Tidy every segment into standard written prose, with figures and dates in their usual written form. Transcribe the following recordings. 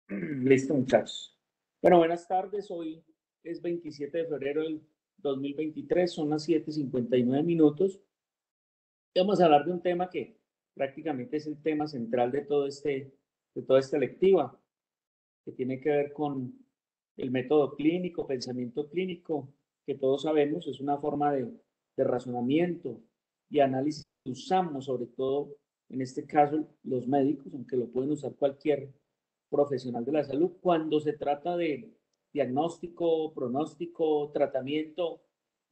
Listo, muchachos. Bueno, buenas tardes. Hoy es 27 de febrero del 2023, son las 7:59 minutos. Vamos a hablar de un tema que prácticamente es el tema central de toda esta lectiva, que tiene que ver con el método clínico, pensamiento clínico, que todos sabemos es una forma de razonamiento y análisis que usamos, sobre todo en este caso los médicos, aunque lo pueden usar cualquier profesional de la salud, cuando se trata de diagnóstico, pronóstico, tratamiento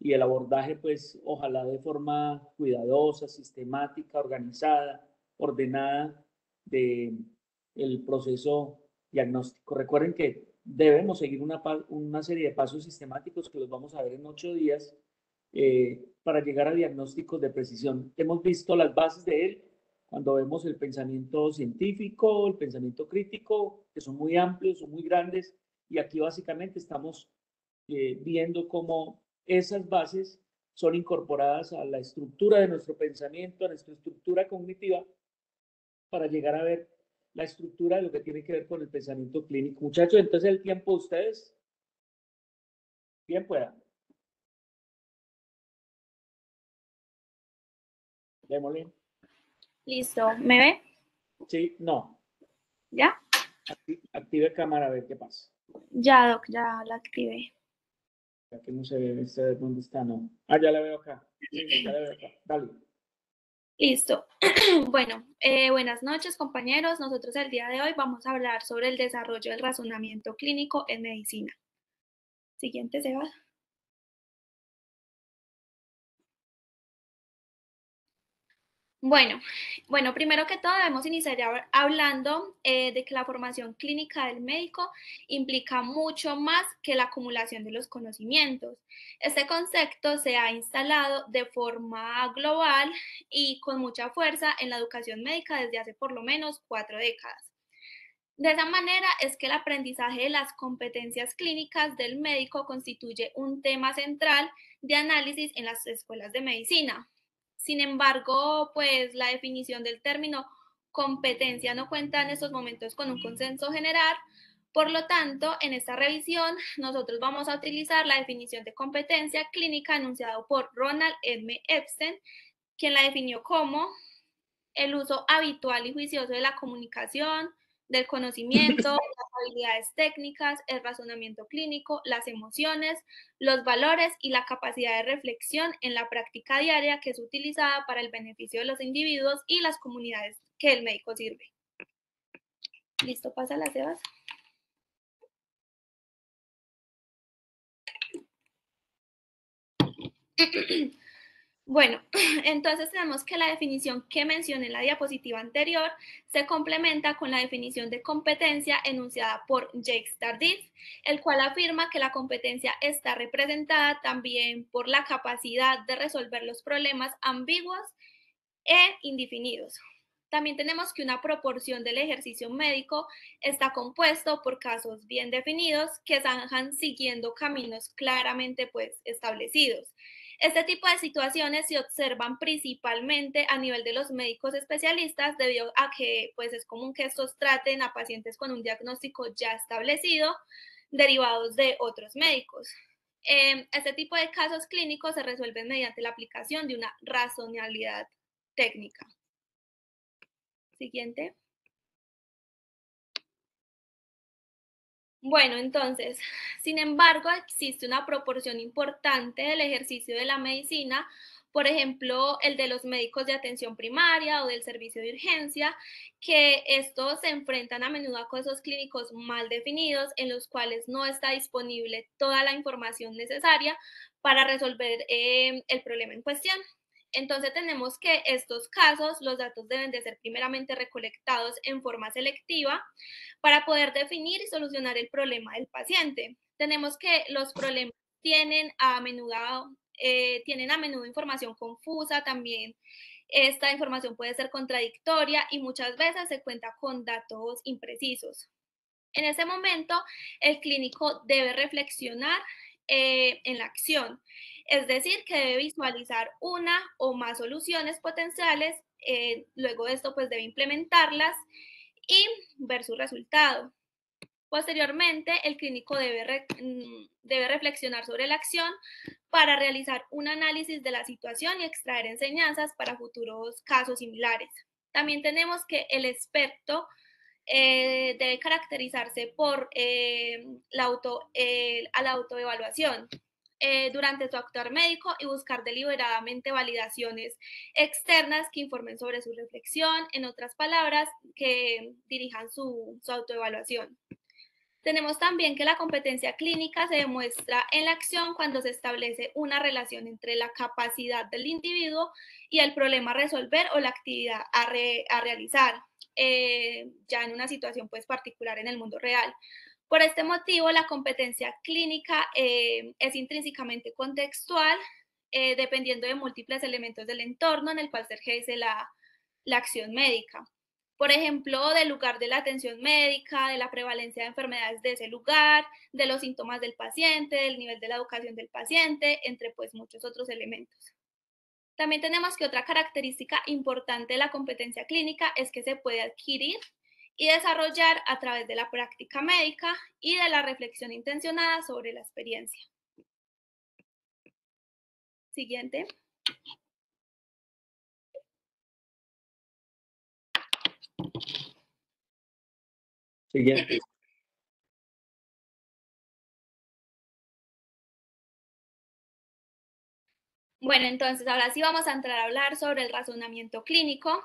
y el abordaje, pues ojalá de forma cuidadosa, sistemática, organizada, ordenada de el proceso diagnóstico. Recuerden que debemos seguir una serie de pasos sistemáticos que los vamos a ver en 8 días para llegar a diagnósticos de precisión. Hemos visto las bases de él cuando vemos el pensamiento científico, el pensamiento crítico, que son muy amplios, son muy grandes, y aquí básicamente estamos viendo cómo esas bases son incorporadas a la estructura de nuestro pensamiento, a nuestra estructura cognitiva, para llegar a ver la estructura de lo que tiene que ver con el pensamiento clínico. Muchachos, entonces el tiempo de ustedes, bien pueda. Démosle. Listo, ¿me ve? Sí, no. ¿Ya? Active cámara a ver qué pasa. Ya, Doc, ya la activé. Ya que no se ve, ¿dónde está? No. Ah, ya la veo acá. Sí, ya la veo acá. Dale. Listo. Bueno, buenas noches, compañeros. Nosotros el día de hoy vamos a hablar sobre el desarrollo del razonamiento clínico en medicina. Siguiente, Sebas. Bueno, primero que todo debemos iniciar hablando de que la formación clínica del médico implica mucho más que la acumulación de los conocimientos. Este concepto se ha instalado de forma global y con mucha fuerza en la educación médica desde hace por lo menos 4 décadas. De esa manera es que el aprendizaje de las competencias clínicas del médico constituye un tema central de análisis en las escuelas de medicina. Sin embargo, pues la definición del término competencia no cuenta en estos momentos con un consenso general. Por lo tanto, en esta revisión nosotros vamos a utilizar la definición de competencia clínica enunciado por Ronald M. Epstein, quien la definió como el uso habitual y juicioso de la comunicación, del conocimiento, las habilidades técnicas, el razonamiento clínico, las emociones, los valores y la capacidad de reflexión en la práctica diaria que es utilizada para el beneficio de los individuos y las comunidades que el médico sirve. Listo, pasa la Sebas. Bueno, entonces tenemos que la definición que mencioné en la diapositiva anterior se complementa con la definición de competencia enunciada por Jacques Tardif, el cual afirma que la competencia está representada también por la capacidad de resolver los problemas ambiguos e indefinidos. También tenemos que una proporción del ejercicio médico está compuesto por casos bien definidos que zanjan siguiendo caminos claramente establecidos. Este tipo de situaciones se observan principalmente a nivel de los médicos especialistas debido a que es común que estos traten a pacientes con un diagnóstico ya establecido derivados de otros médicos. Este tipo de casos clínicos se resuelven mediante la aplicación de una razonabilidad técnica. Siguiente. Bueno, entonces, sin embargo, existe una proporción importante del ejercicio de la medicina, por ejemplo, el de los médicos de atención primaria o del servicio de urgencia, que estos se enfrentan a menudo a casos clínicos mal definidos en los cuales no está disponible toda la información necesaria para resolver el problema en cuestión. Entonces tenemos que estos casos, los datos deben de ser primeramente recolectados en forma selectiva para poder definir y solucionar el problema del paciente. Tenemos que los problemas tienen a menudo información confusa, también esta información puede ser contradictoria y muchas veces se cuenta con datos imprecisos. En ese momento, el clínico debe reflexionar en la acción, es decir, que debe visualizar una o más soluciones potenciales, luego de esto debe implementarlas y ver su resultado. Posteriormente, el clínico debe reflexionar sobre la acción para realizar un análisis de la situación y extraer enseñanzas para futuros casos similares. También tenemos que el experto debe caracterizarse por la autoevaluación durante su actuar médico y buscar deliberadamente validaciones externas que informen sobre su reflexión, en otras palabras, que dirijan su autoevaluación. Tenemos también que la competencia clínica se demuestra en la acción cuando se establece una relación entre la capacidad del individuo y el problema a resolver o la actividad a realizar, ya en una situación pues particular en el mundo real. Por este motivo, la competencia clínica es intrínsecamente contextual, dependiendo de múltiples elementos del entorno en el cual se ejerce la acción médica. Por ejemplo, del lugar de la atención médica, de la prevalencia de enfermedades de ese lugar, de los síntomas del paciente, del nivel de la educación del paciente, entre pues muchos otros elementos. También tenemos que otra característica importante de la competencia clínica es que se puede adquirir y desarrollar a través de la práctica médica y de la reflexión intencionada sobre la experiencia. Siguiente. Siguiente. Bueno, entonces ahora sí vamos a entrar a hablar sobre el razonamiento clínico.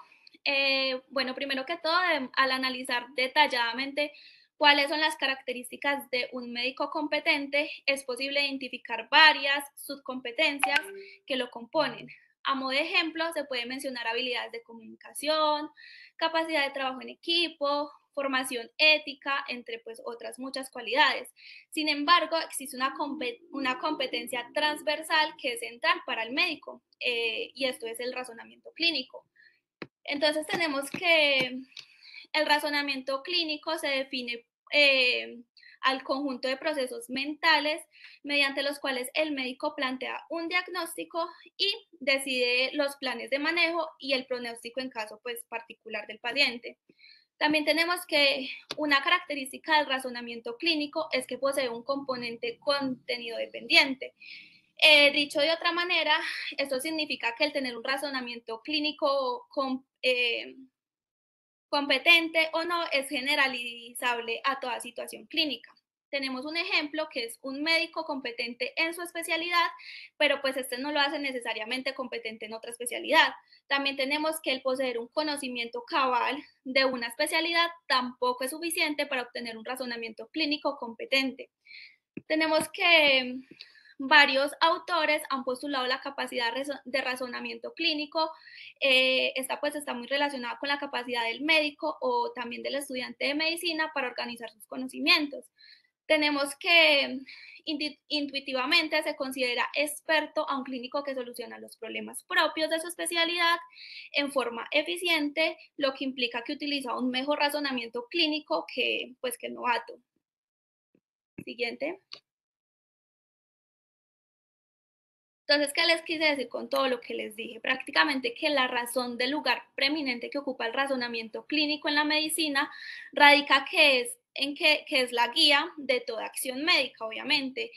Bueno, primero que todo, al analizar detalladamente cuáles son las características de un médico competente, es posible identificar varias subcompetencias que lo componen. A modo de ejemplo, se puede mencionar habilidades de comunicación, capacidad de trabajo en equipo, formación ética, entre pues otras muchas cualidades. Sin embargo, existe una competencia transversal que es central para el médico y esto es el razonamiento clínico. Entonces tenemos que el razonamiento clínico se define al conjunto de procesos mentales mediante los cuales el médico plantea un diagnóstico y decide los planes de manejo y el pronóstico en caso pues, particular del paciente. También tenemos que una característica del razonamiento clínico es que posee un componente contenido dependiente. Dicho de otra manera, esto significa que el tener un razonamiento clínico competente o no es generalizable a toda situación clínica. Tenemos un ejemplo que es un médico competente en su especialidad, pero pues este no lo hace necesariamente competente en otra especialidad. También tenemos que el poseer un conocimiento cabal de una especialidad tampoco es suficiente para obtener un razonamiento clínico competente. Tenemos que varios autores han postulado la capacidad de razonamiento clínico. Esta pues está muy relacionada con la capacidad del médico o también del estudiante de medicina para organizar sus conocimientos. Tenemos que intuitivamente se considera experto a un clínico que soluciona los problemas propios de su especialidad en forma eficiente, lo que implica que utiliza un mejor razonamiento clínico que el novato. Siguiente. Entonces, ¿qué les quise decir con todo lo que les dije? Prácticamente que la razón del lugar preeminente que ocupa el razonamiento clínico en la medicina radica que es la guía de toda acción médica, obviamente.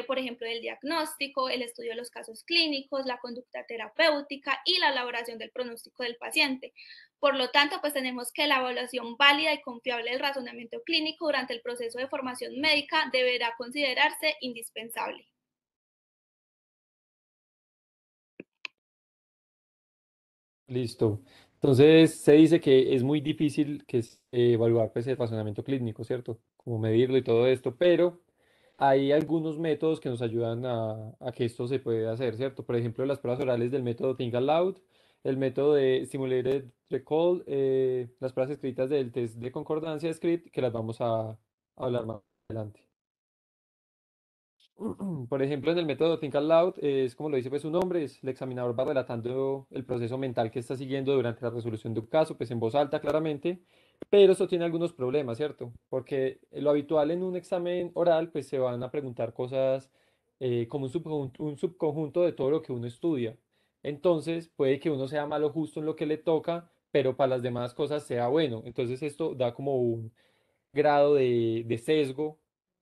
Por ejemplo, el diagnóstico, el estudio de los casos clínicos, la conducta terapéutica y la elaboración del pronóstico del paciente. Por lo tanto, pues tenemos que la evaluación válida y confiable del razonamiento clínico durante el proceso de formación médica deberá considerarse indispensable. Listo. Entonces se dice que es muy difícil evaluar pues, el razonamiento clínico, ¿cierto? Como medirlo y todo esto, pero hay algunos métodos que nos ayudan a que esto se pueda hacer, ¿cierto? Por ejemplo, las pruebas orales del método Think Aloud, el método de Simulated Recall, las pruebas escritas del test de concordancia script, que las vamos a hablar más adelante. Por ejemplo, en el método Think Out Loud, es como lo dice pues su nombre, es el examinador va relatando el proceso mental que está siguiendo durante la resolución de un caso, pues en voz alta claramente, pero eso tiene algunos problemas, ¿cierto? Porque lo habitual en un examen oral, pues se van a preguntar cosas como un subconjunto de todo lo que uno estudia. Entonces, puede que uno sea malo justo en lo que le toca, pero para las demás cosas sea bueno. Entonces, esto da como grado de sesgo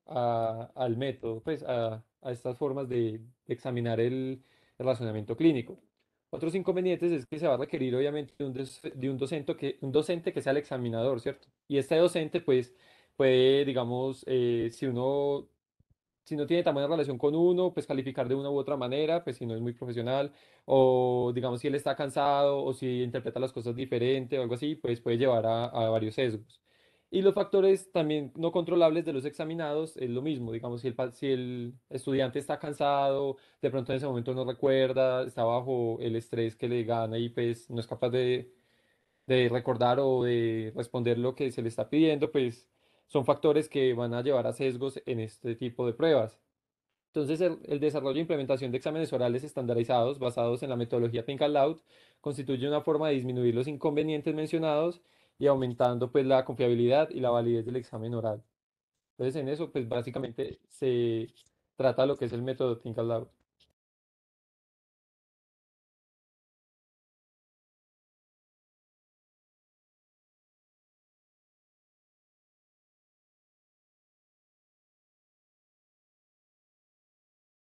al método, pues a estas formas de examinar el razonamiento clínico. Otros inconvenientes es que se va a requerir obviamente de un docente que sea el examinador, ¿cierto? Y este docente pues puede, digamos, si no tiene tan buena relación con uno, pues calificar de una u otra manera, pues si no es muy profesional, o digamos si él está cansado o si interpreta las cosas diferente o algo así, pues puede llevar a varios sesgos. Y los factores también no controlables de los examinados es lo mismo, digamos, si el estudiante está cansado, de pronto en ese momento no recuerda, está bajo el estrés que le gana y pues no es capaz de recordar o de responder lo que se le está pidiendo, pues son factores que van a llevar a sesgos en este tipo de pruebas. Entonces, el desarrollo e implementación de exámenes orales estandarizados basados en la metodología Think Aloud constituye una forma de disminuir los inconvenientes mencionados y aumentando pues la confiabilidad y la validez del examen oral. Entonces, en eso pues básicamente se trata lo que es el método Think Aloud.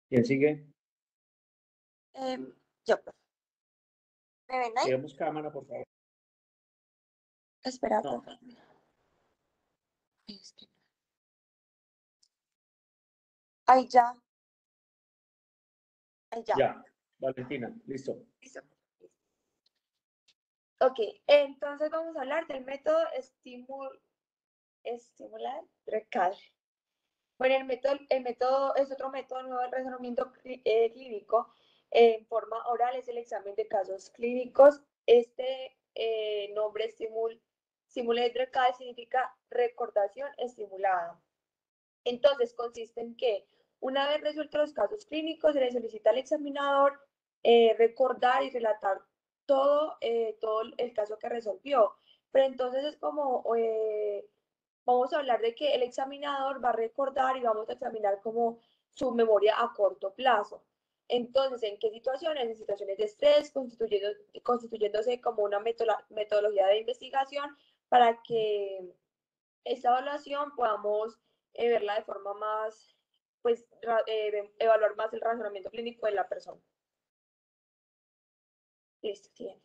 ¿Quién sigue? Yo, profe. ¿Me ven ahí? Digamos cámara, por favor. Espera, No, profe. Es que- Ahí ya. Ahí ya. ya. Valentina, listo. Listo. Ok, entonces vamos a hablar del método estimular recall. Bueno, el método es otro método nuevo de razonamiento clínico en forma oral, es el examen de casos clínicos. Este nombre Stimulate Recall significa recordación estimulada. Entonces, consiste en que una vez resueltos los casos clínicos, se le solicita al examinador recordar y relatar todo el caso que resolvió. Pero entonces es como, vamos a hablar de que el examinador va a recordar y vamos a examinar como su memoria a corto plazo. Entonces, ¿en qué situaciones? En situaciones de estrés, constituyéndose como una metodología de investigación para que esta evaluación podamos verla de forma más, pues, evaluar más el razonamiento clínico de la persona. Listo, siguiente.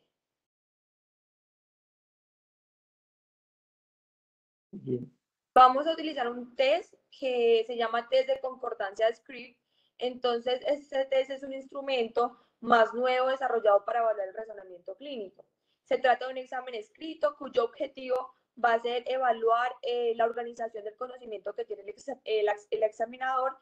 Bien. Vamos a utilizar un test que se llama test de concordancia de Script. Entonces, este test es un instrumento más nuevo desarrollado para evaluar el razonamiento clínico. Se trata de un examen escrito cuyo objetivo va a ser evaluar la organización del conocimiento que tiene el examinador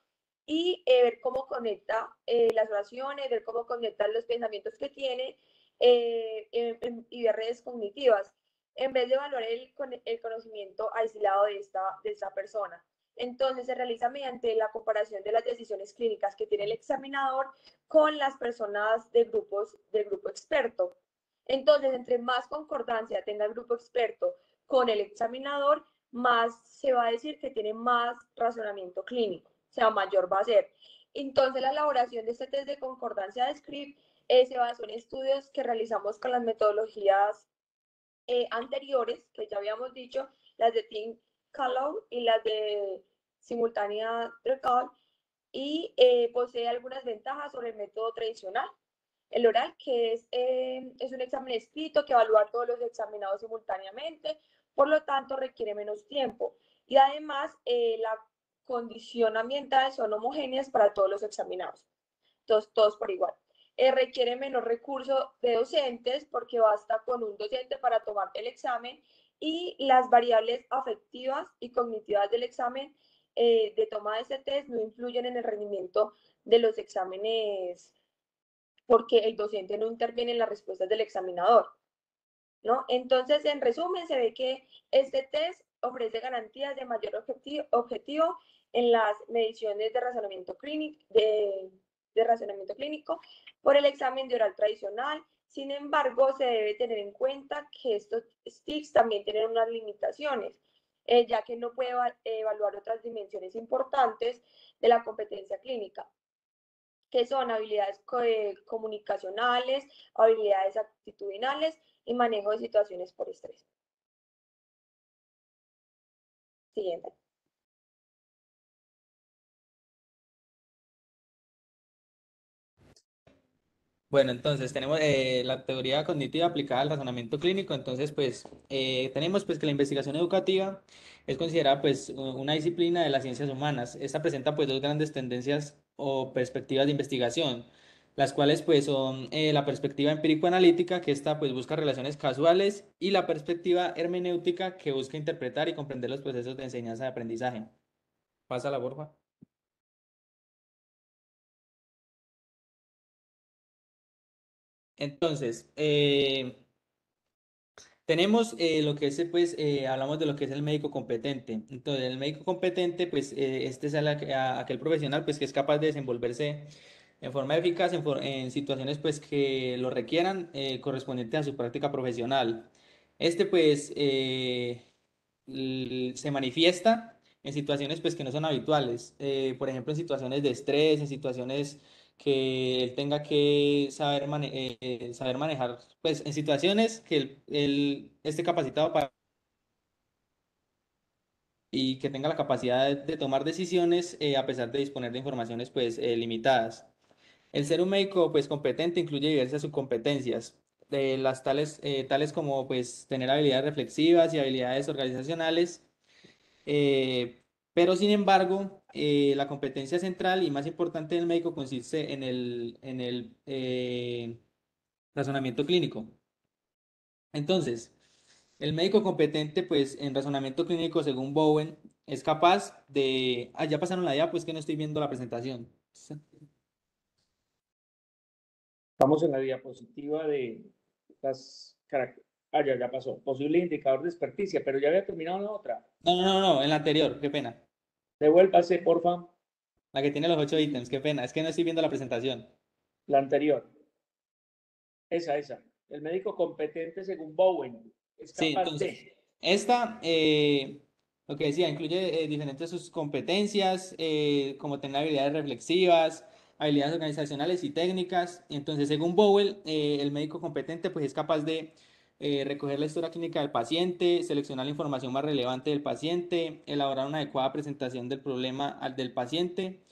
y ver cómo conecta las oraciones, ver cómo conecta los pensamientos que tiene y de redes cognitivas en vez de evaluar el conocimiento aislado de esta persona. Entonces se realiza mediante la comparación de las decisiones clínicas que tiene el examinador con las personas del grupo experto. Entonces, entre más concordancia tenga el grupo experto con el examinador, más se va a decir que tiene más razonamiento clínico, o sea, mayor va a ser. Entonces, la elaboración de este test de concordancia de Script se basó en estudios que realizamos con las metodologías anteriores, que ya habíamos dicho, las de Think Callow y las de Simultánea Recall, y posee algunas ventajas sobre el método tradicional. El oral, que es un examen escrito que evalúa a todos los examinados simultáneamente, por lo tanto requiere menos tiempo. Y además, la condición ambiental son homogéneas para todos los examinados, todos por igual. Requiere menor recurso de docentes porque basta con un docente para tomar el examen y las variables afectivas y cognitivas del examen de toma de este test no influyen en el rendimiento de los exámenes porque el docente no interviene en las respuestas del examinador, ¿no? Entonces, en resumen, se ve que este test ofrece garantías de mayor objetivo en las mediciones de razonamiento clínico por el examen de oral tradicional. Sin embargo, se debe tener en cuenta que estos sticks también tienen unas limitaciones, ya que no puede evaluar otras dimensiones importantes de la competencia clínica, que son habilidades comunicacionales, habilidades actitudinales y manejo de situaciones por estrés. Siguiente. Bueno, entonces tenemos la teoría cognitiva aplicada al razonamiento clínico. Entonces, pues tenemos pues que la investigación educativa es considerada pues una disciplina de las ciencias humanas. Esta presenta pues dos grandes tendencias o perspectivas de investigación, las cuales pues son la perspectiva empírico-analítica, que esta pues busca relaciones casuales, y la perspectiva hermenéutica, que busca interpretar y comprender los procesos de enseñanza y aprendizaje. Pásala, porfa. Entonces, tenemos lo que es, pues, hablamos de lo que es el médico competente. Entonces, el médico competente, pues, este es aquel profesional, pues, que es capaz de desenvolverse en forma eficaz en situaciones, pues, que lo requieran, correspondiente a su práctica profesional. Este, pues, se manifiesta en situaciones, pues, que no son habituales. Por ejemplo, en situaciones de estrés, en situaciones que él tenga que saber manejar, pues en situaciones que él esté capacitado para y que tenga la capacidad de tomar decisiones, a pesar de disponer de informaciones pues limitadas. El ser un médico pues competente incluye diversas subcompetencias, tales como pues tener habilidades reflexivas y habilidades organizacionales. Pero sin embargo, la competencia central y más importante del médico consiste en el razonamiento clínico. Entonces, el médico competente, pues en razonamiento clínico, según Bowen, es capaz de... Ah, ya pasaron la idea, pues que no estoy viendo la presentación. Estamos en la diapositiva de las características. Ah, ya pasó. Posible indicador de experticia, pero ya había terminado la otra. No, en la anterior, qué pena. Devuélvase, porfa, La que tiene los 8 ítems, qué pena. Es que no estoy viendo la presentación. la anterior. Esa. El médico competente, según Bowen, es Sí, capaz entonces, de... esta, lo que decía, incluye diferentes sus competencias, como tener habilidades reflexivas, habilidades organizacionales y técnicas. Entonces, según Bowell, el médico competente pues, es capaz de recoger la historia clínica del paciente, seleccionar la información más relevante del paciente, elaborar una adecuada presentación del problema del paciente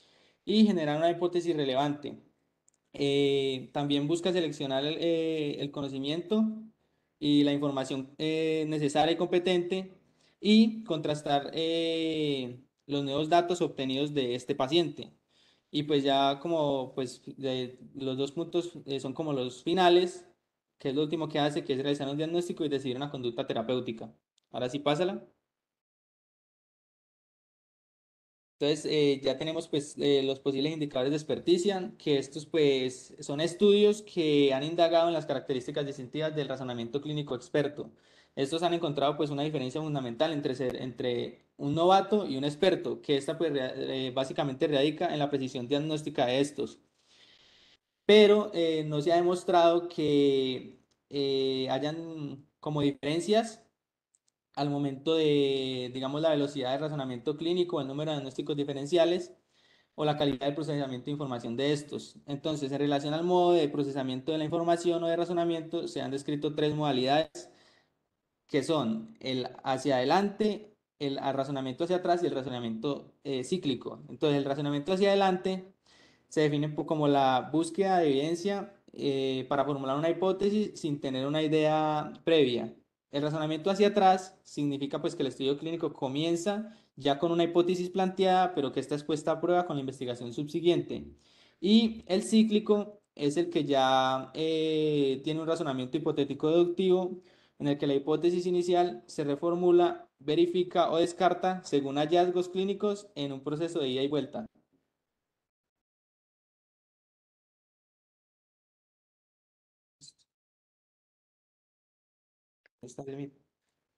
y generar una hipótesis relevante. También busca seleccionar el conocimiento y la información necesaria y competente, y contrastar los nuevos datos obtenidos de este paciente. Y pues ya como pues los dos puntos son como los finales, que es lo último que hace, que es realizar un diagnóstico y decidir una conducta terapéutica. Ahora sí, pásala. Entonces, ya tenemos pues los posibles indicadores de experticia, que estos pues son estudios que han indagado en las características distintivas del razonamiento clínico experto. Estos han encontrado pues una diferencia fundamental entre un novato y un experto, que esta pues básicamente radica en la precisión diagnóstica de estos. Pero no se ha demostrado que hayan como diferencias al momento de, digamos, la velocidad de razonamiento clínico, el número de diagnósticos diferenciales o la calidad del procesamiento de información de estos. Entonces, en relación al modo de procesamiento de la información o de razonamiento, se han descrito tres modalidades, que son el hacia adelante, el razonamiento hacia atrás y el razonamiento cíclico. Entonces, el razonamiento hacia adelante se define como la búsqueda de evidencia para formular una hipótesis sin tener una idea previa. El razonamiento hacia atrás significa pues que el estudio clínico comienza ya con una hipótesis planteada, pero que está expuesta a prueba con la investigación subsiguiente. Y el cíclico es el que ya tiene un razonamiento hipotético deductivo, en el que la hipótesis inicial se reformula, verifica o descarta según hallazgos clínicos en un proceso de ida y vuelta.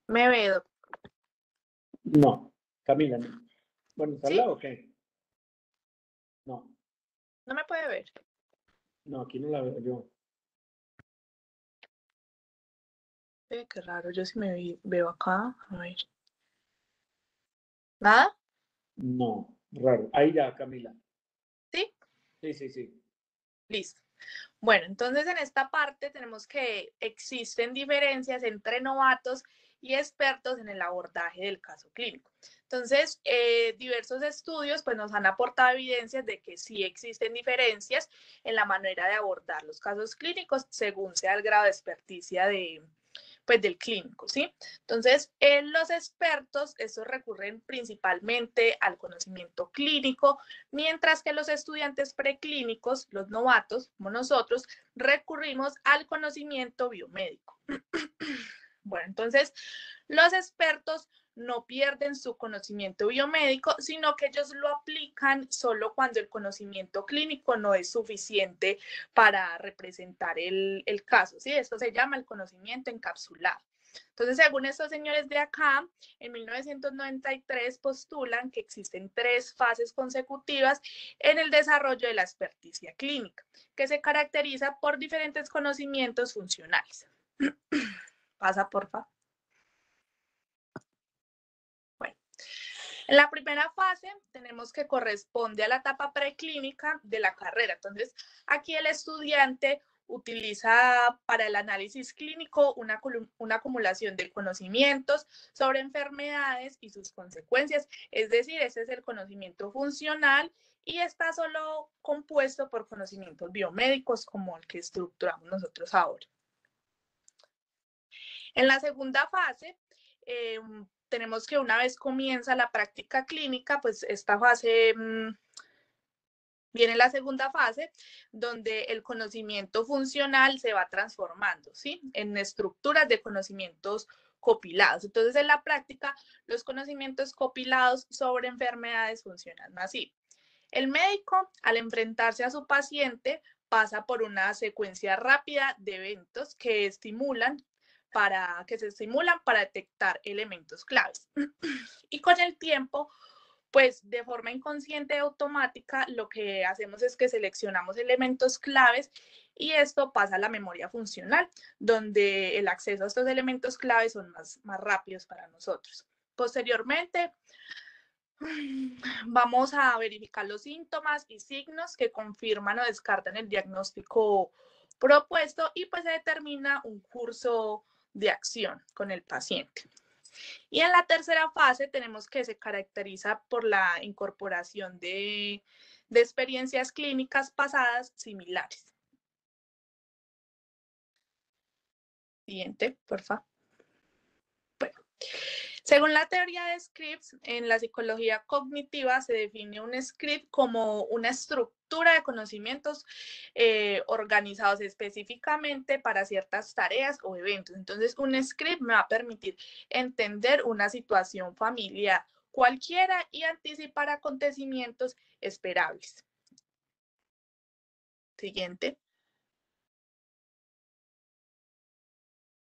Me veo. No, Camila, no. Bueno, ¿está al ¿Sí? lado o qué? No, No me puede ver. no, aquí no la veo yo. Qué raro, yo sí veo acá. A ver. ¿Nada? No, raro. Ahí ya, Camila. ¿Sí? Sí. Listo. Bueno, entonces en esta parte tenemos que existen diferencias entre novatos y expertos en el abordaje del caso clínico. Entonces, diversos estudios pues, nos han aportado evidencias de que sí existen diferencias en la manera de abordar los casos clínicos según sea el grado de experticia pues, del clínico, ¿sí? Entonces, los expertos, estos recurren principalmente al conocimiento clínico, mientras que los estudiantes preclínicos, los novatos, como nosotros, recurrimos al conocimiento biomédico. Bueno, entonces, los expertos no pierden su conocimiento biomédico, sino que ellos lo aplican solo cuando el conocimiento clínico no es suficiente para representar el caso, ¿sí? Esto se llama el conocimiento encapsulado. Entonces, según estos señores de acá, en 1993 postulan que existen 3 fases consecutivas en el desarrollo de la experticia clínica, que se caracteriza por diferentes conocimientos funcionales. Pasa, porfa. Bueno, en la primera fase tenemos que corresponde a la etapa preclínica de la carrera. Entonces, aquí el estudiante utiliza para el análisis clínico una acumulación de conocimientos sobre enfermedades y sus consecuencias. Es decir, ese es el conocimiento funcional y está solo compuesto por conocimientos biomédicos como el que estructuramos nosotros ahora. En la segunda fase, tenemos que una vez comienza la práctica clínica, pues esta fase viene la segunda fase, donde el conocimiento funcional se va transformando, ¿sí? En estructuras de conocimientos copilados. Entonces, en la práctica, los conocimientos copilados sobre enfermedades funcionan así. El médico, al enfrentarse a su paciente, pasa por una secuencia rápida de eventos que se estimulan para detectar elementos claves. Y con el tiempo, pues de forma inconsciente y automática, lo que hacemos es que seleccionamos elementos claves y esto pasa a la memoria funcional, donde el acceso a estos elementos claves son más rápidos para nosotros. Posteriormente, vamos a verificar los síntomas y signos que confirman o descartan el diagnóstico propuesto y pues se determina un curso de acción con el paciente. Y en la tercera fase tenemos que se caracteriza por la incorporación de experiencias clínicas pasadas similares. Siguiente, por favor. Bueno, según la teoría de scripts, en la psicología cognitiva se define un script como una estructura de conocimientos organizados específicamente para ciertas tareas o eventos. Entonces, un script me va a permitir entender una situación familiar cualquiera y anticipar acontecimientos esperables. Siguiente.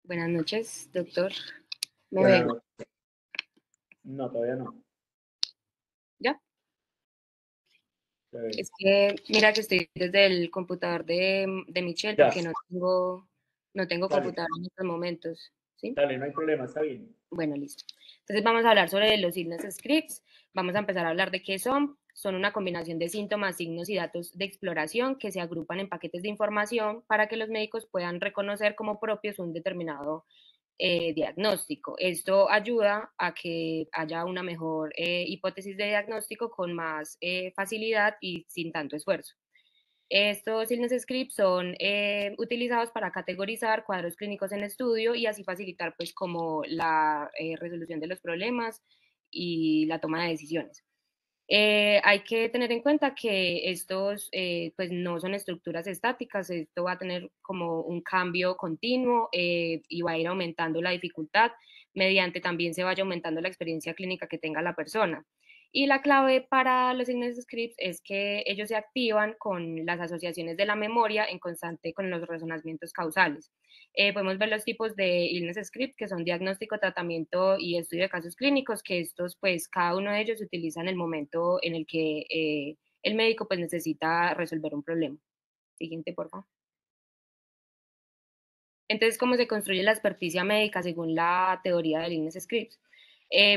Buenas noches, doctor. ¿Me Buenas ve? noches. No, todavía no. ¿Ya? Se ve. Es que mira que estoy desde el computador de Michelle Ya. porque no tengo Dale. computador en estos momentos, ¿sí? Dale, no hay problema, está bien. Bueno, listo. Entonces vamos a hablar sobre los signos scripts. Vamos a empezar a hablar de qué son. Son una combinación de síntomas, signos y datos de exploración que se agrupan en paquetes de información para que los médicos puedan reconocer como propios un determinado diagnóstico. Esto ayuda a que haya una mejor hipótesis de diagnóstico con más facilidad y sin tanto esfuerzo. Estos signos scripts son utilizados para categorizar cuadros clínicos en estudio y así facilitar pues como la resolución de los problemas y la toma de decisiones. Hay que tener en cuenta que estos pues no son estructuras estáticas, esto va a tener como un cambio continuo y va a ir aumentando la dificultad mediante también se vaya aumentando la experiencia clínica que tenga la persona. Y la clave para los signos scripts es que ellos se activan con las asociaciones de la memoria en constante con los razonamientos causales. Podemos ver los tipos de illness script que son diagnóstico, tratamiento y estudio de casos clínicos, que estos pues cada uno de ellos se utiliza en el momento en el que el médico pues necesita resolver un problema. Siguiente, por favor. Entonces, ¿cómo se construye la experticia médica según la teoría del illness scripts?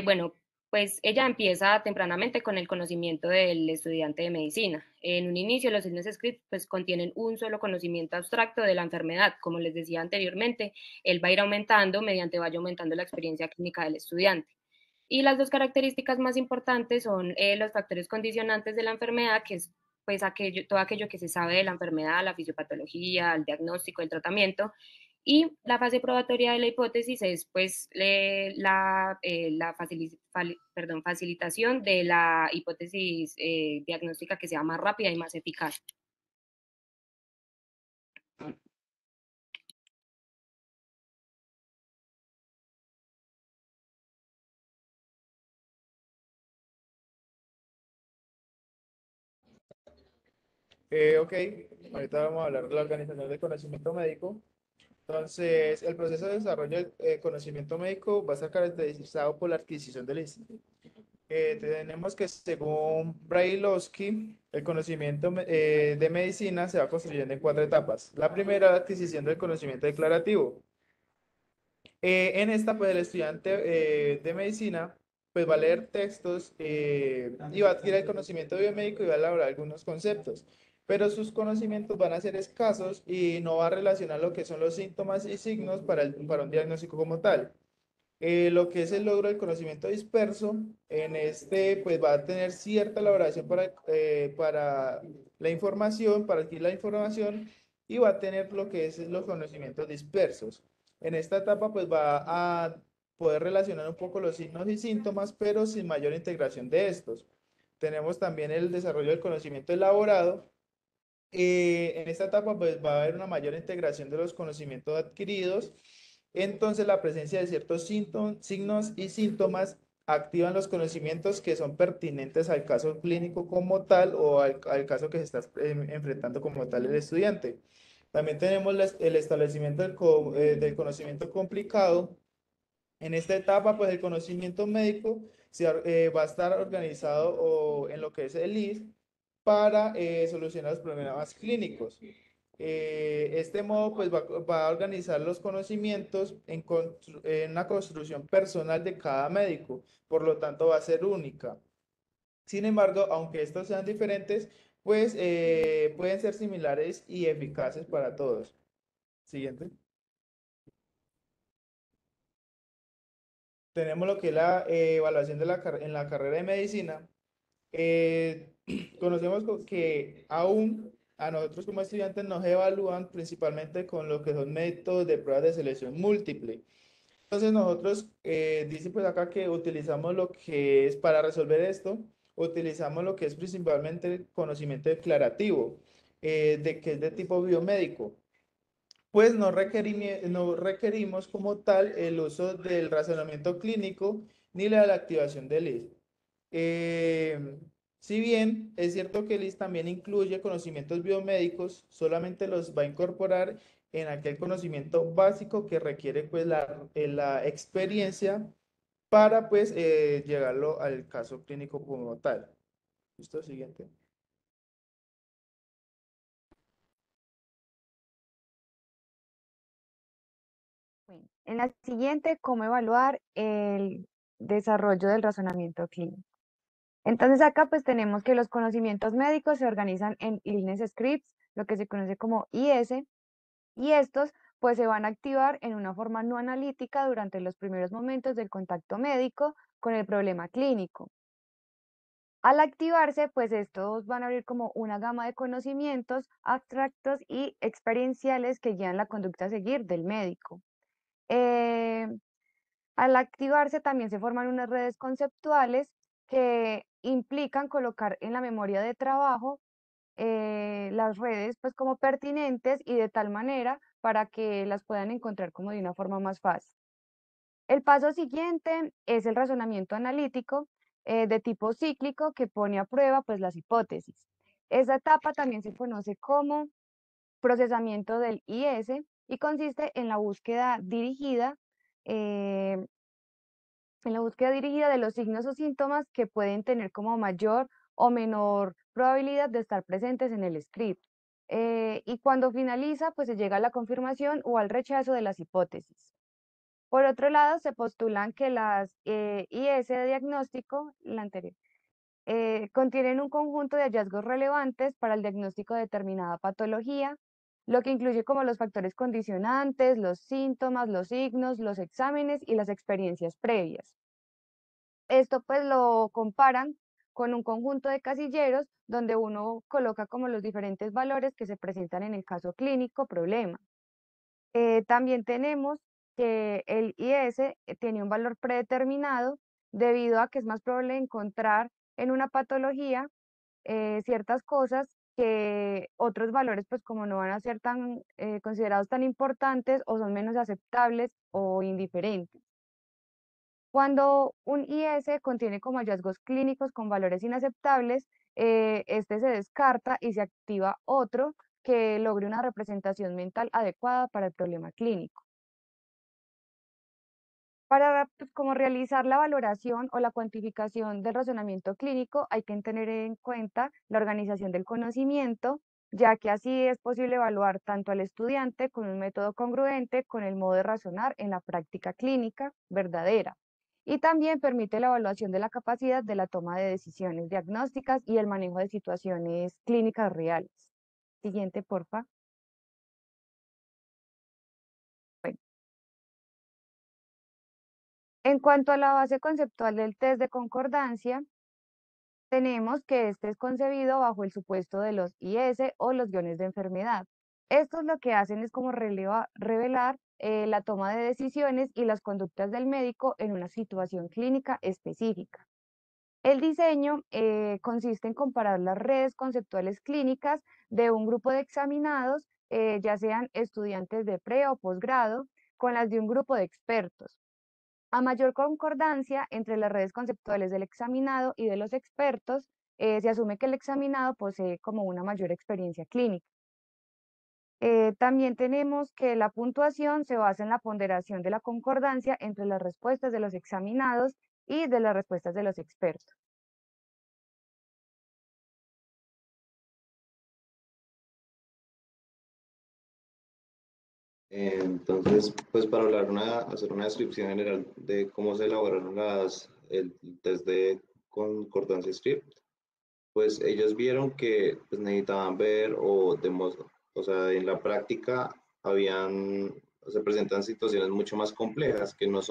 Bueno, pues ella empieza tempranamente con el conocimiento del estudiante de medicina. En un inicio, los illness scripts pues, contienen un solo conocimiento abstracto de la enfermedad. Como les decía anteriormente, él va a ir aumentando mediante vaya aumentando la experiencia clínica del estudiante. Y las dos características más importantes son los factores condicionantes de la enfermedad, que es pues todo aquello que se sabe de la enfermedad, la fisiopatología, el diagnóstico, el tratamiento, y la fase probatoria de la hipótesis es pues facilitación de la hipótesis diagnóstica que sea más rápida y más eficaz. Ok, ahorita vamos a hablar de la organización del conocimiento médico. Entonces, el proceso de desarrollo del conocimiento médico va a estar caracterizado por la adquisición del instituto. Tenemos que, según Brailovsky, el conocimiento de medicina se va construyendo en 4 etapas. La primera, la adquisición del conocimiento declarativo. En esta, pues el estudiante de medicina pues va a leer textos y va a adquirir el conocimiento biomédico y va a elaborar algunos conceptos, pero sus conocimientos van a ser escasos y no va a relacionar lo que son los síntomas y signos para un diagnóstico como tal. Lo que es el logro del conocimiento disperso, en este pues va a tener cierta elaboración para la información, para adquirir la información y va a tener lo que es los conocimientos dispersos. En esta etapa pues va a poder relacionar un poco los signos y síntomas, pero sin mayor integración de estos. Tenemos también el desarrollo del conocimiento elaborado. En esta etapa pues va a haber una mayor integración de los conocimientos adquiridos. Entonces la presencia de ciertos signos y síntomas activan los conocimientos que son pertinentes al caso clínico como tal o al caso que se está enfrentando como tal el estudiante. También tenemos el establecimiento del conocimiento complicado. En esta etapa, pues el conocimiento médico va a estar organizado en lo que es el IS para solucionar los problemas clínicos. Este modo, pues va a organizar los conocimientos en una construcción personal de cada médico, por lo tanto va a ser única. Sin embargo, aunque estos sean diferentes, pues pueden ser similares y eficaces para todos. Siguiente. Tenemos lo que es la evaluación en la carrera de medicina. Eh, Conocemos que aún a nosotros como estudiantes nos evalúan principalmente con lo que son métodos de pruebas de selección múltiple. Entonces nosotros, dice pues acá que utilizamos lo que es para resolver esto, utilizamos lo que es principalmente conocimiento declarativo, de que es de tipo biomédico. Pues no requerimos como tal el uso del razonamiento clínico ni la activación del IS. Si bien es cierto que el IS también incluye conocimientos biomédicos, solamente los va a incorporar en aquel conocimiento básico que requiere pues la experiencia para pues llegarlo al caso clínico como tal. ¿Listo? Siguiente. Bueno, en la siguiente, cómo evaluar el desarrollo del razonamiento clínico. Entonces acá pues tenemos que los conocimientos médicos se organizan en illness scripts, lo que se conoce como IS, y estos pues se van a activar en una forma no analítica durante los primeros momentos del contacto médico con el problema clínico. Al activarse, pues estos van a abrir como una gama de conocimientos abstractos y experienciales que guían la conducta a seguir del médico. Eh, Al activarse también se forman unas redes conceptuales que implican colocar en la memoria de trabajo las redes pues como pertinentes y de tal manera para que las puedan encontrar como de una forma más fácil. El paso siguiente es el razonamiento analítico de tipo cíclico que pone a prueba pues las hipótesis. Esa etapa también se conoce como procesamiento del IS y consiste eh, en la búsqueda dirigida de los signos o síntomas que pueden tener como mayor o menor probabilidad de estar presentes en el script. Y cuando finaliza, pues se llega a la confirmación o al rechazo de las hipótesis. Por otro lado, se postulan que las IS de diagnóstico, la anterior, contienen un conjunto de hallazgos relevantes para el diagnóstico de determinada patología, lo que incluye como los factores condicionantes, los síntomas, los signos, los exámenes y las experiencias previas. Esto pues lo comparan con un conjunto de casilleros donde uno coloca como los diferentes valores que se presentan en el caso clínico problema. También tenemos que el IS tiene un valor predeterminado debido a que es más probable encontrar en una patología ciertas cosas que otros valores, pues como no van a ser tan considerados tan importantes o son menos aceptables o indiferentes. Cuando un IS contiene como hallazgos clínicos con valores inaceptables, este se descarta y se activa otro que logre una representación mental adecuada para el problema clínico. Para pues, como realizar la valoración o la cuantificación del razonamiento clínico, hay que tener en cuenta la organización del conocimiento, ya que así es posible evaluar tanto al estudiante con un método congruente con el modo de razonar en la práctica clínica verdadera. Y también permite la evaluación de la capacidad de la toma de decisiones diagnósticas y el manejo de situaciones clínicas reales. Siguiente, porfa. Bueno, en cuanto a la base conceptual del test de concordancia, tenemos que este es concebido bajo el supuesto de los IS o los guiones de enfermedad. Estos lo que hacen es como revelar la toma de decisiones y las conductas del médico en una situación clínica específica. El diseño consiste en comparar las redes conceptuales clínicas de un grupo de examinados, ya sean estudiantes de pre o posgrado, con las de un grupo de expertos. A mayor concordancia entre las redes conceptuales del examinado y de los expertos, se asume que el examinado posee como una mayor experiencia clínica. También tenemos que la puntuación se basa en la ponderación de la concordancia entre las respuestas de los examinados y de las respuestas de los expertos. Entonces, pues para hacer una descripción general de cómo se elaboraron el test de concordancia script, pues ellos vieron que pues, necesitaban ver o sea, en la práctica se presentan situaciones mucho más complejas, que no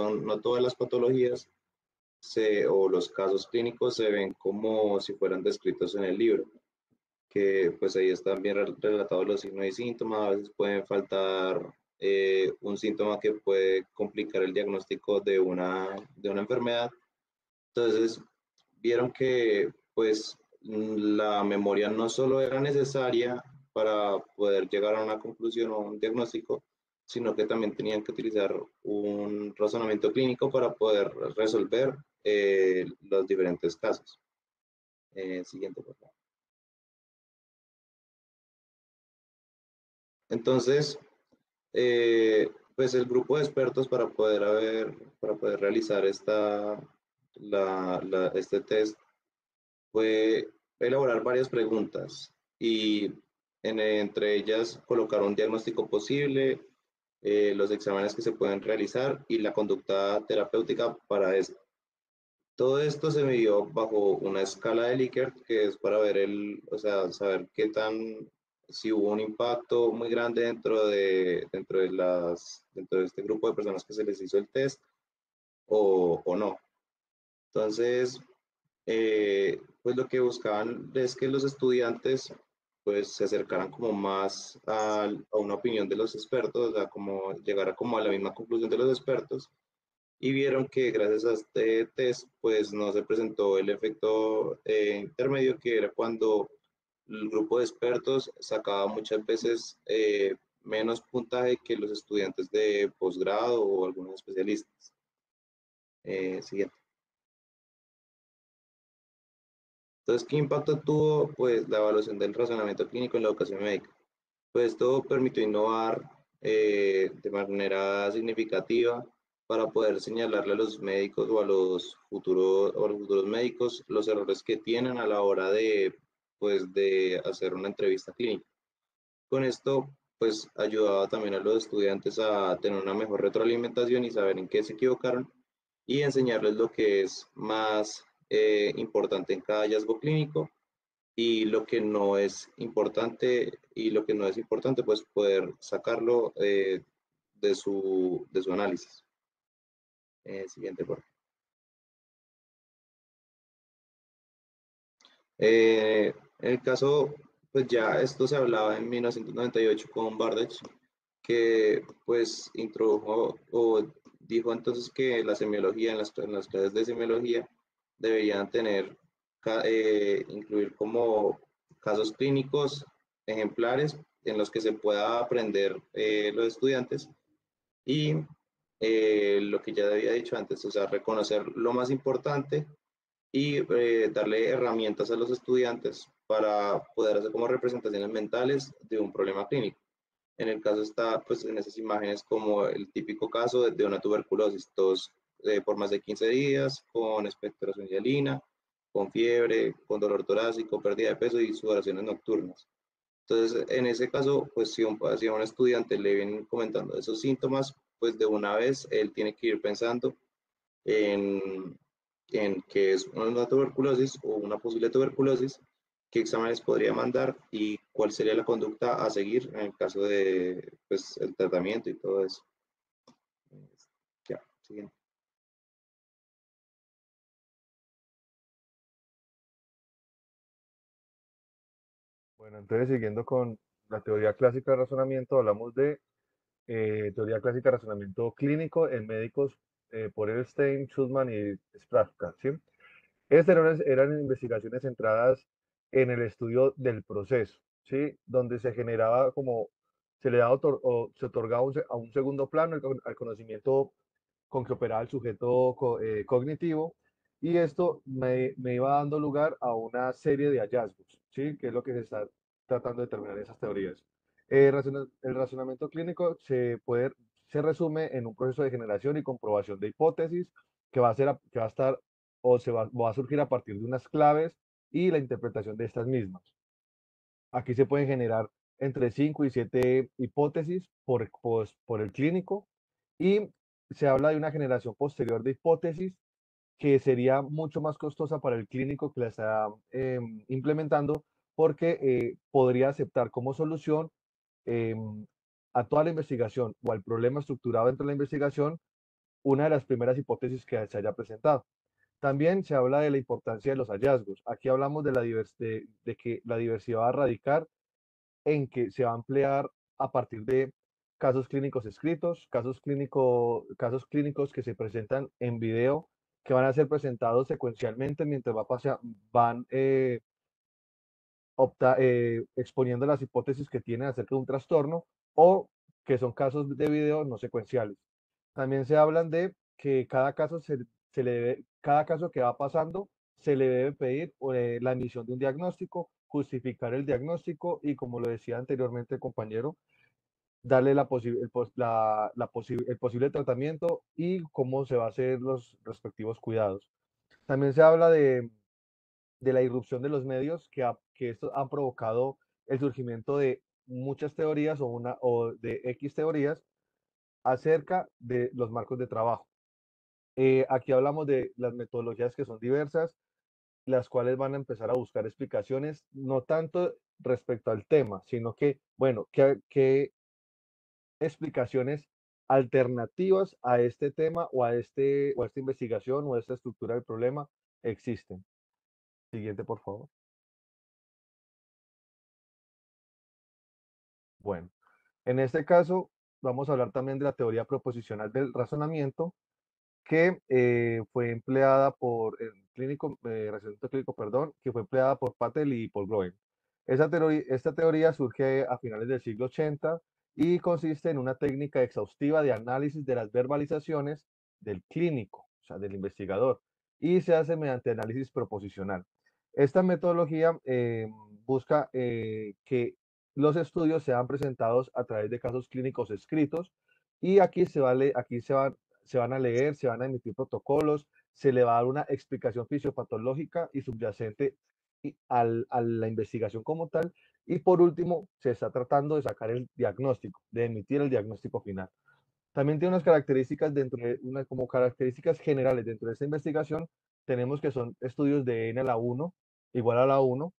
todas las patologías o los casos clínicos se ven como si fueran descritos en el libro, que pues ahí están bien relatados los signos y síntomas, a veces pueden faltar un síntoma que puede complicar el diagnóstico de una enfermedad. Entonces, vieron que pues la memoria no solo era necesaria para poder llegar a una conclusión o un diagnóstico, sino que también tenían que utilizar un razonamiento clínico para poder resolver los diferentes casos. Siguiente, por favor. Entonces, pues el grupo de expertos para poder realizar este test fue elaborar varias preguntas y entre ellas colocar un diagnóstico posible, los exámenes que se pueden realizar y la conducta terapéutica para esto. Todo esto se midió bajo una escala de Likert, que es para ver o sea, saber si hubo un impacto muy grande dentro de este grupo de personas que se les hizo el test o no. Entonces, pues lo que buscaban es que los estudiantes pues se acercaran como más a una opinión de los expertos, o sea, como llegara como a la misma conclusión de los expertos, y vieron que gracias a este test pues no se presentó el efecto intermedio, que era cuando el grupo de expertos sacaba muchas veces menos puntaje que los estudiantes de posgrado o algunos especialistas. Siguiente. Entonces, ¿qué impacto tuvo pues, la evaluación del razonamiento clínico en la educación médica? Pues esto permitió innovar de manera significativa para poder señalarle a los médicos o a los futuros médicos los errores que tienen a la hora pues, de hacer una entrevista clínica. Con esto pues ayudaba también a los estudiantes a tener una mejor retroalimentación y saber en qué se equivocaron y enseñarles lo que es más importante en cada hallazgo clínico y lo que no es importante pues poder sacarlo de su análisis. Siguiente, por favor. En el caso, pues ya esto se hablaba en 1998 con Bardach, que pues introdujo o dijo entonces que la semiología, en las clases de semiología, deberían incluir como casos clínicos ejemplares en los que se pueda aprender los estudiantes y lo que ya había dicho antes, o sea, reconocer lo más importante y darle herramientas a los estudiantes para poder hacer como representaciones mentales de un problema clínico. En el caso está, pues en esas imágenes como el típico caso de una tuberculosis, tos por más de 15 días, con expectoración hialina, con fiebre, con dolor torácico, pérdida de peso y sudoraciones nocturnas. Entonces, en ese caso, pues si a un estudiante le vienen comentando esos síntomas, pues de una vez él tiene que ir pensando en, en qué es una tuberculosis o una posible tuberculosis, qué exámenes podría mandar y cuál sería la conducta a seguir en el caso de pues, el tratamiento y todo eso. Ya, siguiente. Bueno, entonces siguiendo con la teoría clásica de razonamiento, hablamos de teoría clásica de razonamiento clínico en médicos por Edelstein, Schulman y Sprafka, ¿sí? Estas eran investigaciones centradas en el estudio del proceso, ¿sí? Donde se generaba como, se le daba se otorgaba a un segundo plano al conocimiento con que operaba el sujeto cognitivo, y esto me iba dando lugar a una serie de hallazgos, ¿sí? Que es lo que se está tratando de determinar en esas teorías. El razonamiento clínico se resume en un proceso de generación y comprobación de hipótesis que va a estar va a surgir a partir de unas claves y la interpretación de estas mismas. Aquí se pueden generar entre 5 y 7 hipótesis por el clínico, y se habla de una generación posterior de hipótesis que sería mucho más costosa para el clínico que la está implementando, porque podría aceptar como solución a toda la investigación o al problema estructurado dentro de la investigación una de las primeras hipótesis que se haya presentado. También se habla de la importancia de los hallazgos. Aquí hablamos de que la diversidad va a radicar en que se va a emplear a partir de casos clínicos escritos, casos clínicos que se presentan en video, que van a ser presentados secuencialmente mientras van exponiendo las hipótesis que tienen acerca de un trastorno, o que son casos de video no secuenciales. También se hablan de que cada caso que va pasando se le debe pedir la emisión de un diagnóstico, justificar el diagnóstico y, como lo decía anteriormente el compañero, darle el posible tratamiento y cómo se va a hacer los respectivos cuidados. También se habla de la irrupción de los medios que estos han provocado el surgimiento de muchas teorías o de X teorías acerca de los marcos de trabajo. Aquí hablamos de las metodologías que son diversas, las cuales van a empezar a buscar explicaciones, no tanto respecto al tema, sino que, bueno, qué explicaciones alternativas a este tema o a esta investigación o a esta estructura del problema existen. Siguiente, por favor. Bueno, en este caso vamos a hablar también de la teoría proposicional del razonamiento, que fue empleada por el razonamiento clínico, perdón, que fue empleada por Patel y Paul Groen. Esta teoría surge a finales del siglo 80 y consiste en una técnica exhaustiva de análisis de las verbalizaciones del clínico, o sea, del investigador, y se hace mediante análisis proposicional. Esta metodología busca que los estudios sean presentados a través de casos clínicos escritos, y aquí se van a leer, se van a emitir protocolos, se le va a dar una explicación fisiopatológica y subyacente a la investigación como tal. Y por último, se está tratando de sacar el diagnóstico, de emitir el diagnóstico final. También tiene unas características como características generales dentro de esta investigación. Tenemos que son estudios de N a la 1 igual a la 1,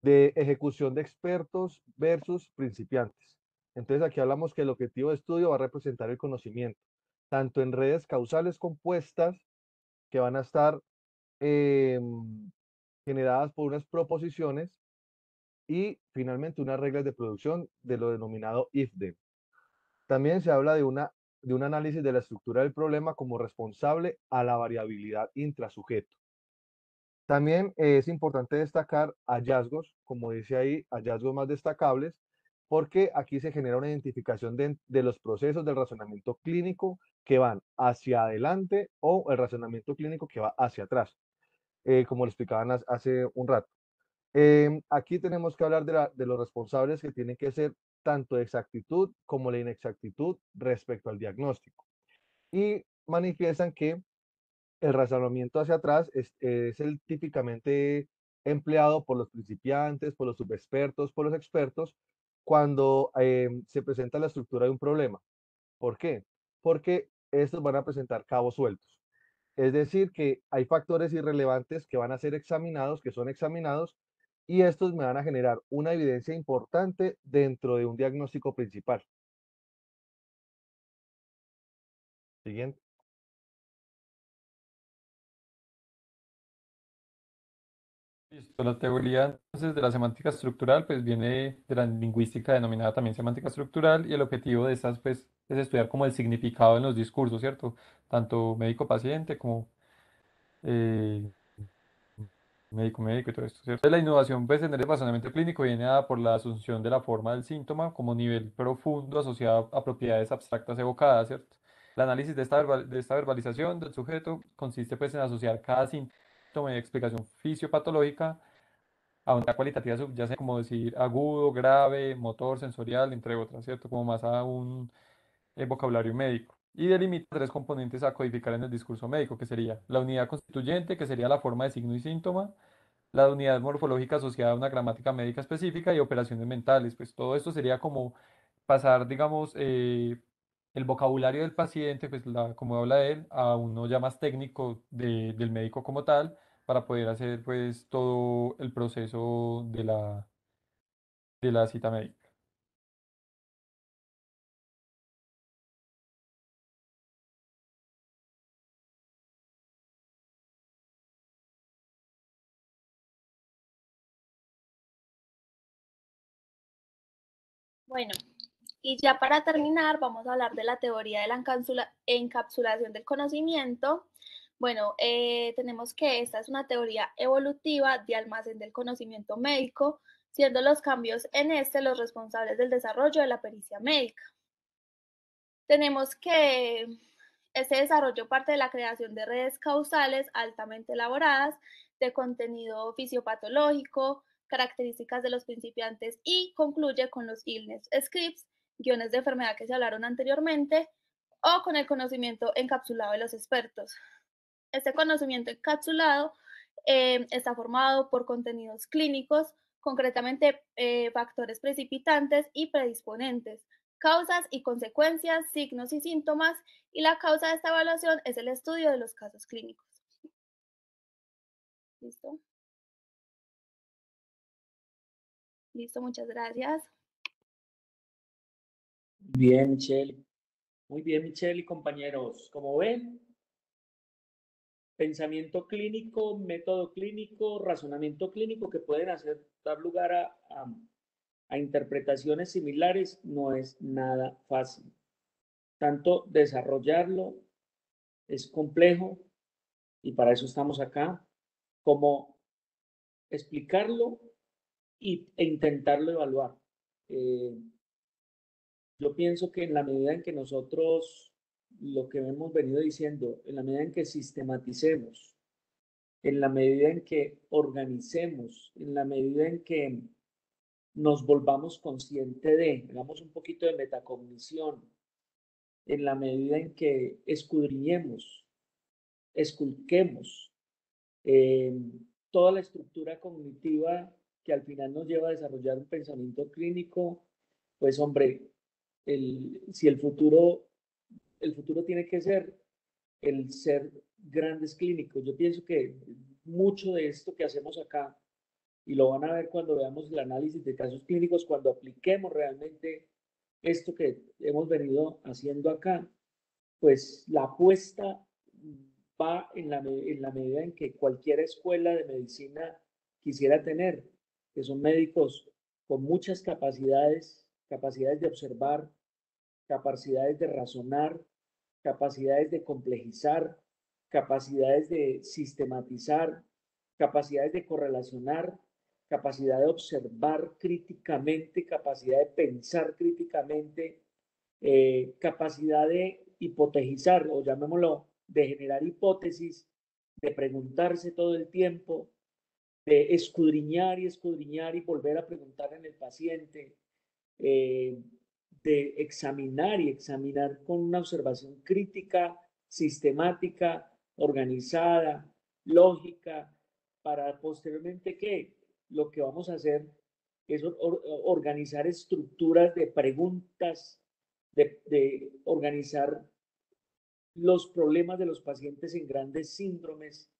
de ejecución de expertos versus principiantes. Entonces aquí hablamos que el objetivo de estudio va a representar el conocimiento, tanto en redes causales compuestas que van a estar generadas por unas proposiciones y finalmente unas reglas de producción de lo denominado if-then. También se habla de un análisis de la estructura del problema como responsable a la variabilidad intrasujeto. También es importante destacar hallazgos, como dice ahí, hallazgos más destacables, porque aquí se genera una identificación de los procesos del razonamiento clínico que van hacia adelante o el razonamiento clínico que va hacia atrás, como lo explicaban hace un rato. Aquí tenemos que hablar de los responsables que tienen que ser tanto exactitud como la inexactitud respecto al diagnóstico. Y manifiestan que el razonamiento hacia atrás es el típicamente empleado por los principiantes, por los subexpertos, por los expertos, cuando se presenta la estructura de un problema. ¿Por qué? Porque estos van a presentar cabos sueltos. Es decir, que hay factores irrelevantes que van a ser examinados, que son examinados, y estos me van a generar una evidencia importante dentro de un diagnóstico principal. Siguiente. Listo, la teoría entonces de la semántica estructural pues viene de la lingüística denominada también semántica estructural y el objetivo de estas pues es estudiar como el significado en los discursos, ¿cierto? Tanto médico-paciente como eh, médico-médico y todo esto, ¿cierto? La innovación pues en el razonamiento clínico viene dada por la asunción de la forma del síntoma como nivel profundo asociado a propiedades abstractas evocadas, ¿cierto? El análisis de esta verbalización del sujeto consiste pues en asociar cada síntoma de explicación fisiopatológica a una cualitativa subyacente, como decir agudo, grave, motor, sensorial, entre otras, ¿cierto? Como más a un vocabulario médico. Y delimita tres componentes a codificar en el discurso médico, que sería la unidad constituyente, que sería la forma de signo y síntoma, la unidad morfológica asociada a una gramática médica específica y operaciones mentales. Pues todo esto sería como pasar, digamos, el vocabulario del paciente, pues como habla de él, a uno ya más técnico del médico como tal, para poder hacer pues todo el proceso de la cita médica. Bueno, y ya para terminar, vamos a hablar de la teoría de la encapsulación del conocimiento. Bueno, tenemos que esta es una teoría evolutiva de almacén del conocimiento médico, siendo los cambios en este los responsables del desarrollo de la pericia médica. Tenemos que este desarrollo parte de la creación de redes causales altamente elaboradas de contenido fisiopatológico, características de los principiantes y concluye con los illness scripts, guiones de enfermedad que se hablaron anteriormente, o con el conocimiento encapsulado de los expertos. Este conocimiento encapsulado está formado por contenidos clínicos, concretamente factores precipitantes y predisponentes, causas y consecuencias, signos y síntomas, y la causa de esta evaluación es el estudio de los casos clínicos. ¿Listo? Listo, muchas gracias. Bien, Michelle. Muy bien, Michelle y compañeros. Como ven, pensamiento clínico, método clínico, razonamiento clínico que pueden dar lugar a interpretaciones similares no es nada fácil. Tanto desarrollarlo es complejo y para eso estamos acá, como explicarlo e intentarlo evaluar. Yo pienso que en la medida en que nosotros, lo que hemos venido diciendo, en la medida en que sistematicemos, en la medida en que organicemos, en la medida en que nos volvamos conscientes hagamos un poquito de metacognición, en la medida en que escudriñemos, esculquemos, toda la estructura cognitiva que al final nos lleva a desarrollar un pensamiento clínico, pues hombre, si el futuro tiene que ser el ser grandes clínicos. Yo pienso que mucho de esto que hacemos acá, y lo van a ver cuando veamos el análisis de casos clínicos, cuando apliquemos realmente esto que hemos venido haciendo acá, pues la apuesta va en la medida en que cualquier escuela de medicina quisiera tener, que son médicos con muchas capacidades de observar, capacidades de razonar, capacidades de complejizar, capacidades de sistematizar, capacidades de correlacionar, capacidad de observar críticamente, capacidad de pensar críticamente, capacidad de hipotezizar, o llamémoslo, de generar hipótesis, de preguntarse todo el tiempo, de escudriñar y volver a preguntar en el paciente, de examinar con una observación crítica, sistemática, organizada, lógica, para posteriormente que lo que vamos a hacer es organizar estructuras de preguntas, de organizar los problemas de los pacientes en grandes síndromes,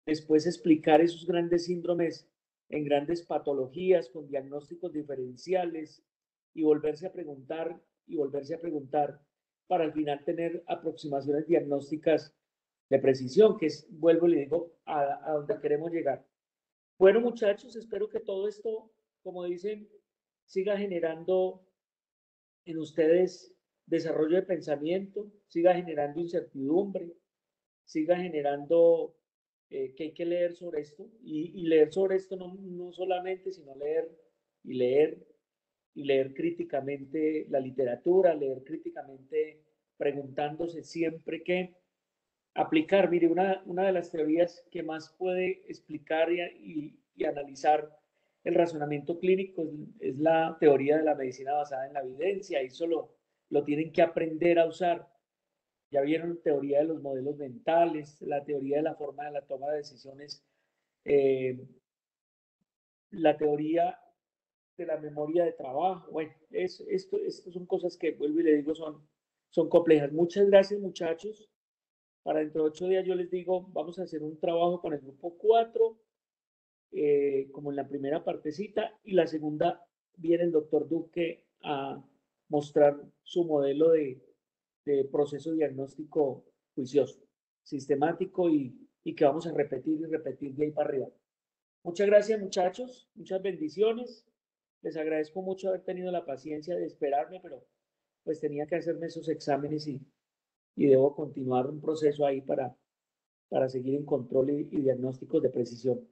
después explicar esos grandes síndromes en grandes patologías con diagnósticos diferenciales y volverse a preguntar para al final tener aproximaciones diagnósticas de precisión, que es, vuelvo y le digo, a donde queremos llegar. Bueno, muchachos, espero que todo esto, como dicen, siga generando en ustedes desarrollo de pensamiento, siga generando incertidumbre, siga generando que hay que leer sobre esto y leer sobre esto no solamente, sino leer y leer y leer críticamente la literatura, leer críticamente preguntándose siempre qué aplicar. Mire, una de las teorías que más puede explicar y analizar el razonamiento clínico es la teoría de la medicina basada en la evidencia, y eso lo tienen que aprender a usar. Ya vieron teoría de los modelos mentales, la teoría de la forma de la toma de decisiones, la teoría de la memoria de trabajo. Bueno, esto son cosas que, vuelvo y le digo, son complejas. Muchas gracias, muchachos. Para dentro de 8 días yo les digo, vamos a hacer un trabajo con el grupo 4, como en la primera partecita, y la segunda viene el doctor Duque a mostrar su modelo de proceso diagnóstico juicioso, sistemático y que vamos a repetir y repetir de ahí para arriba. Muchas gracias, muchachos, muchas bendiciones. Les agradezco mucho haber tenido la paciencia de esperarme, pero pues tenía que hacerme esos exámenes y debo continuar un proceso ahí para seguir en control y diagnósticos de precisión.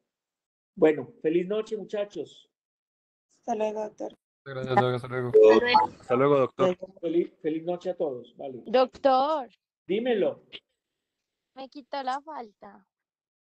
Bueno, feliz noche, muchachos. Hasta luego, doctor. Gracias, Doc, hasta luego. Hasta luego, doctor. Feliz noche a todos. Vale. Doctor, Dímelo. me quitó la falta.